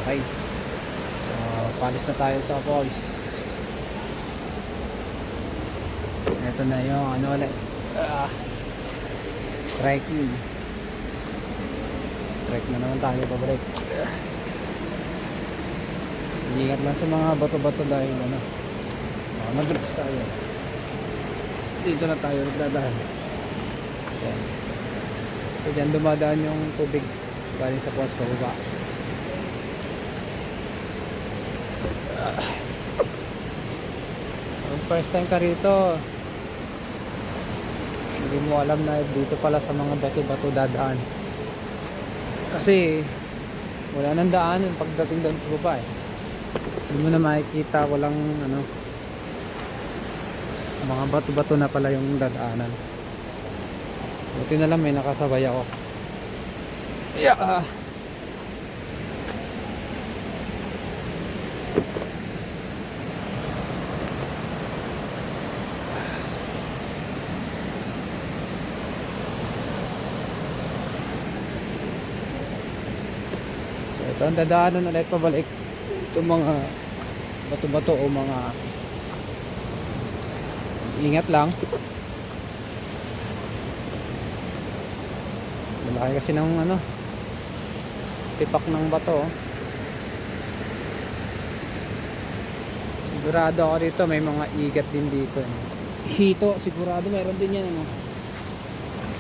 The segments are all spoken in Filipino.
Okay. So, palis na tayo sa falls. Ito na yung ano ulit. Trekking. Trek na naman tayo pabalik. Ingat lang sa mga bato-bato dahil ano, mag-drips tayo. Dito na tayo nagdadaan. Yan. So dyan dumadaan yung tubig galing sa falls pababa. First time ka rito, hindi mo alam na dito pala sa mga bato-bato dadaan. Kasi wala nang daanan pagdating doon sa baba eh. Hindi mo na makikita, walang ano, mga bato-bato na pala yung dadaanan. Buti na lang may nakasabay ako. Yeah. So ito ang dadaanan ulit pabalik. Itong mga bato-bato o mga, ingat lang. Malaki kasi ng ano, tipak ng bato. Sigurado ako dito may mga igat din dito. Hito, sigurado meron din yan ano.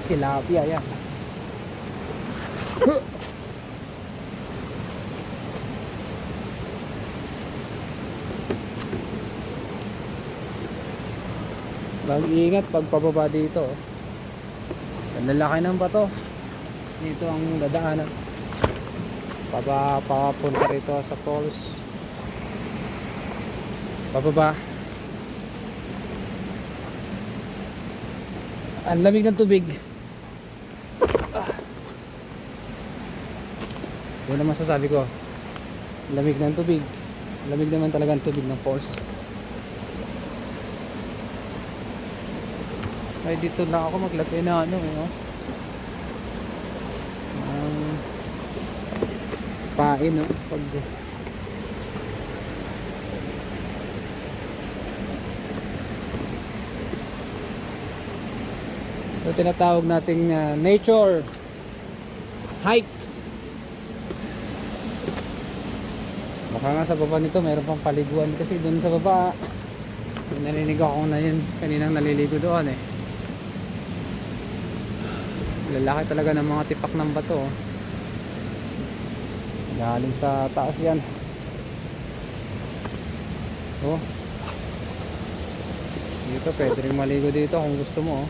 Tilapia yan. Mag-iingat pag pababa dito. Ang lalaki ng bato. Dito ang dadaanan. Papunta rito sa falls. Pababa. Ang lamig ng tubig. Yun naman masasabi ko. Lamig ng tubig. Lamig naman talaga ang tubig ng falls. Ay dito lang ako maglagay na ano pain no pag ito tinatawag nating nature hike. Baka nga sa baba nito mayroon pang paliguan kasi doon sa baba narinig ako na yun kaninang naliligo doon eh. Lalaki talaga ng mga tipak ng bato oh. Galing sa taas yan oh. Dito pwede rin maligo dito kung gusto mo oh.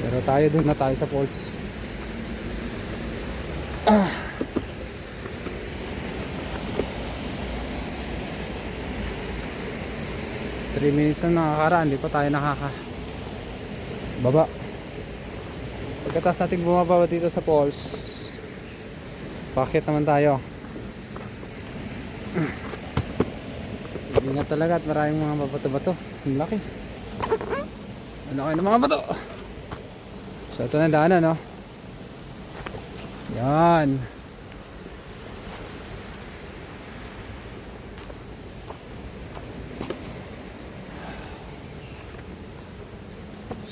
Pero tayo doon na tayo sa falls. 3 minutes na nakakaraan, di pa tayo baba. Pagkatapos natin bumaba dito sa falls, bakit naman tayo? Ingat talaga at maraming mga bato-bato. Ang laki. Ano kayo ng mga bato? So ito na daanan no. Yan.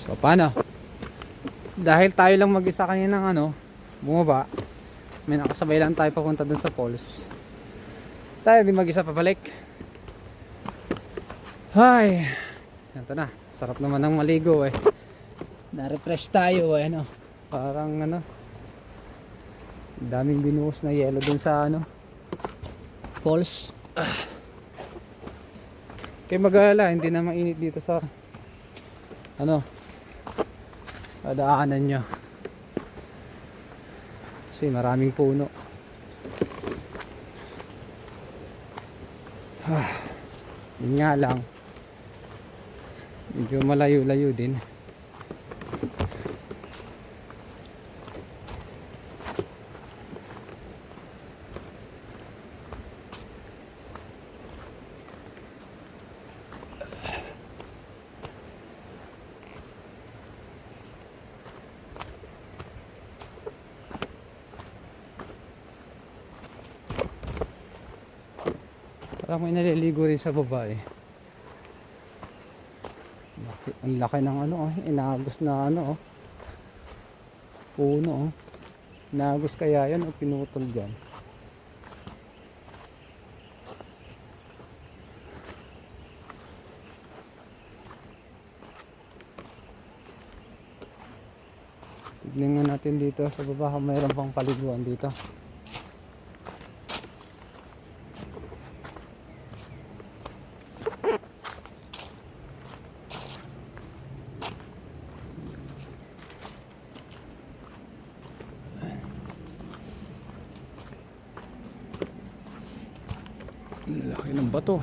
So paano? Dahil tayo lang mag-isa kaninang ano, bumaba. May nakasabay lang tayo papunta dun sa falls. Tayo din mag-isa pabalik. Hay. Ito na. Sarap naman ng maligo eh. Na-refresh tayo eh ano. Parang ano. Daming binuhos na yelo dun sa ano falls. Kaya mag-alala, hindi na mainit dito sa ano daanan nyo kasi maraming puno. Yun nga lang medyo malayo-layo din. Parang may naliligo rin sa baba eh. Ang laki ng ano oh, inagos na ano oh. Puno oh. Inagos kaya yan o pinutol dyan. Tignan nga natin dito sa baba kung mayroon pang paliguan dito. Laki ng bato.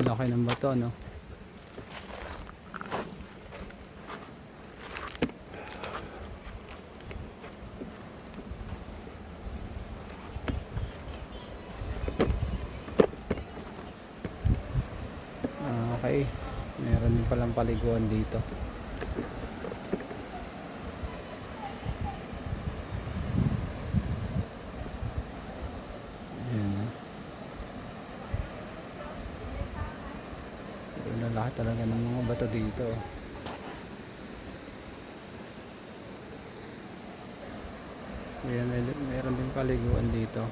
Laki ng bato, no? Okay, meron din palang paliguan dito. Ayan. Pero na lahat talaga ng mga bato dito. Ayan, meron din paliguan dito.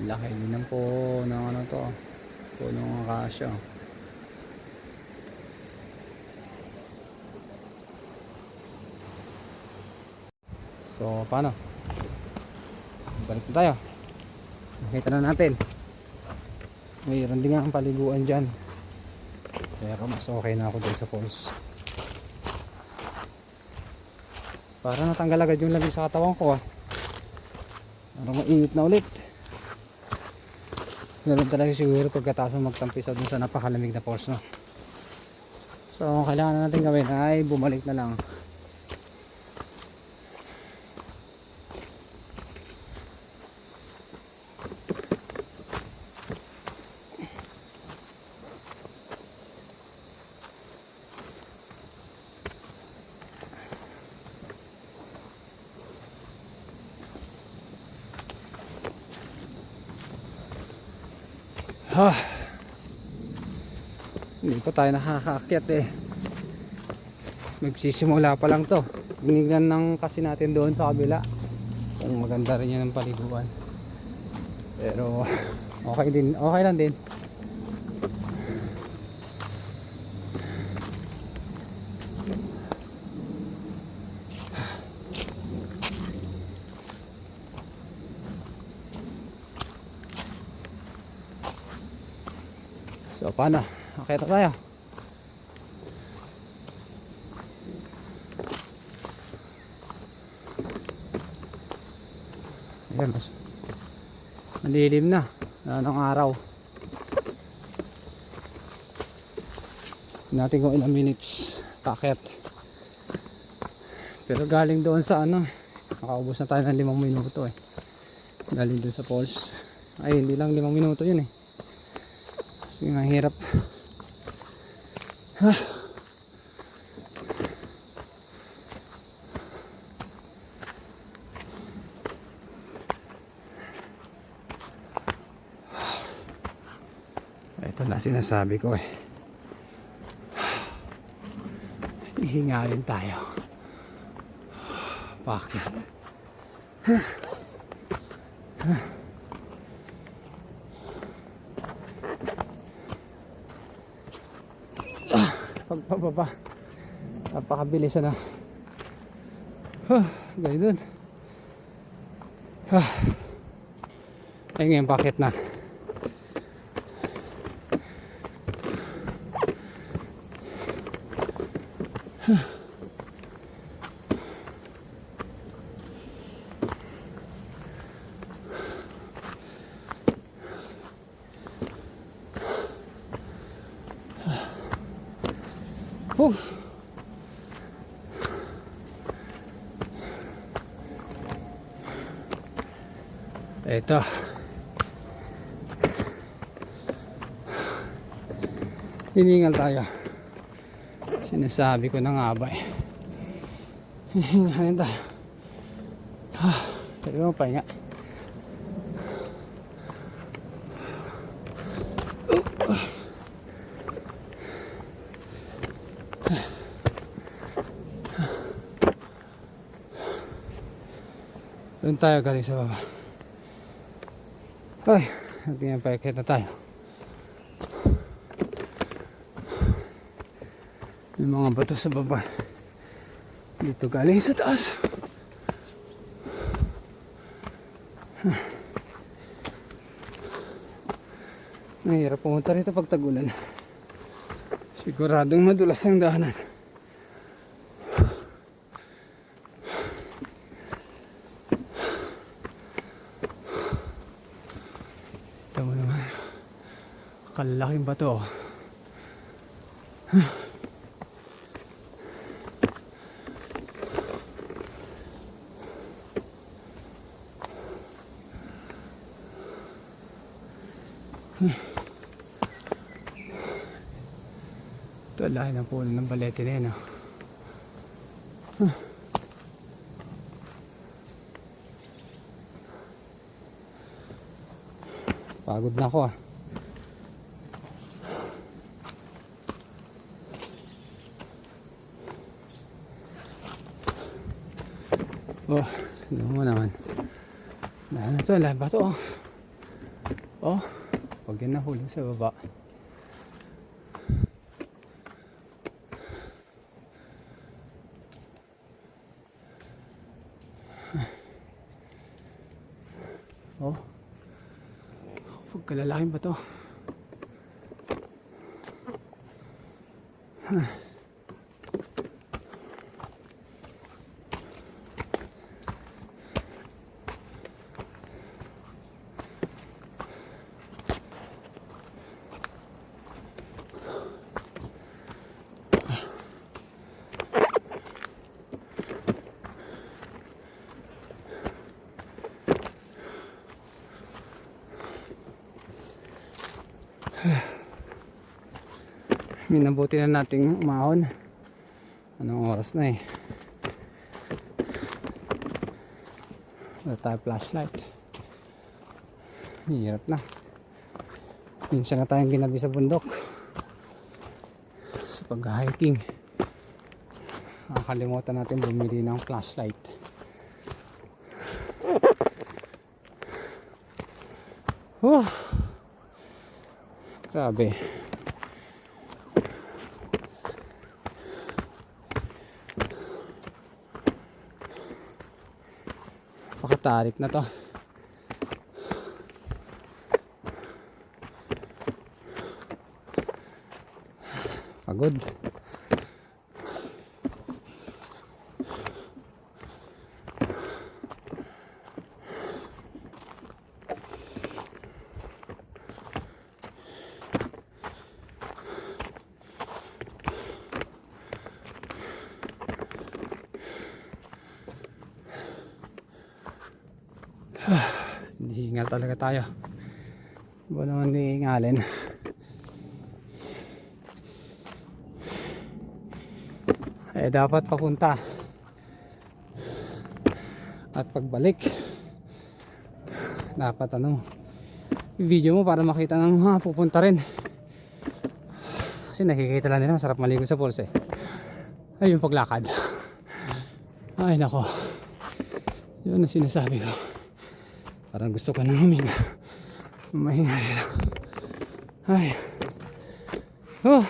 Laki din ng po ng ano to, punong akasya. So paano? Balik na tayo. Nakita na natin. Mayroon din nga ang paliguan dyan. Pero mas okay na ako dun sa falls. Para natanggal agad yung lamig sa katawan ko ah. Parang mainit na ulit. Ganun talaga siguro pagkatapos magtampisa dun sa napakalamig na falls, no? So ang kailangan na natin gawin ay bumalik na lang. Hindi pa tayo nakakaakyat eh. Magsisimula pa lang to. Binigyan ng kasi natin doon sa kabila kung maganda rin yan ang paliguan. Pero okay din, okay lang din. So paano? Okay na tayo. Ayan, malilim na. Anong araw. Natin kung ilang minutes paket. Pero galing doon sa ano, nakaubos na tayo ng 5 minuto eh. Galing doon sa falls. Ay hindi lang 5 minuto yun eh. Kasi nga hirap. Ito na sinasabi ko eh. Hihinga rin tayo. Bakit? Pagpababa napakabilis na. Ganyan dun. Ay ngayon bakit na. Ito. Hiningal tayo. Sinasabi ko na nga ba eh. Hihingalin tayo. Tayo mo pahinga. Doon tayo galing sa baba. Ay, natin yung paikit na tayo. May mga bato sa baba. Dito galing sa taas. Mahirap pumunta rito pag tagulan. Siguradong madulas ang daanan. Ito mo naman. Kalaking bato. Ito lahi ng puno ng balete na yun. Pagod na ako ah. Oh, ano mo naman. Ano to, lahat ba to? Oh, pag yan nahulog sa baba. Oh, pagkalalaking ba to? Minabuti na nating umahon. Anong oras na eh? Wala tayo flashlight. Hirap na. Minsan na tayong ginabi sa bundok sa pag-hiking. Nakakalimutan natin bumili ng flashlight. Grabe. Pakatarik na to. Pagod. Hingal talaga tayo. Ba naman hihingalin. Eh dapat papunta at pagbalik dapat video mo para makita ng pupunta rin, kasi nakikita lang nila masarap maligo sa falls eh. Ay yung paglakad, ay nako, yun ang sinasabi ko. Parang gusto ko nang huminga. Mahinga lang. Ay. Oh.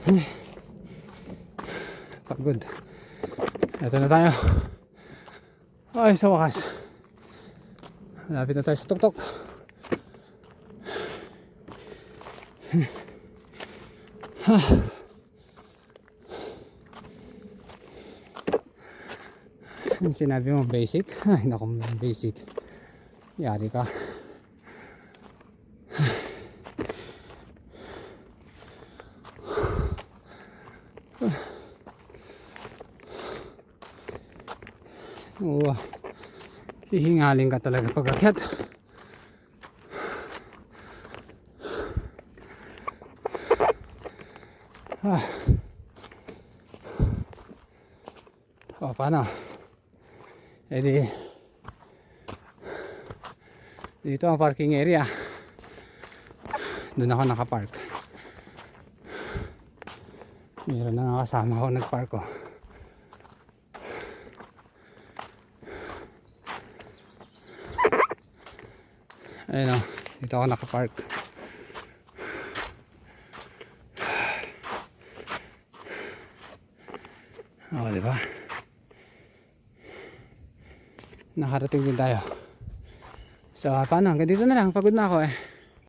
Ay. Pagod. Ito na tayo. Ay, sa wakas. Malapit na tayo sa tuktok. Yung sinabi mo basic? Ay, naku, basic. Yari ka. Oo. Hihingalin ka talaga pag akyat. O, paano? E di, dito ang parking area. Doon ako nakapark. Meron na nga kasama ako nagpark ko. Ayun o, dito ako nakapark. O, diba? Nakarating din tayo. So, paano? Hanggang dito na lang. Pagod na ako eh.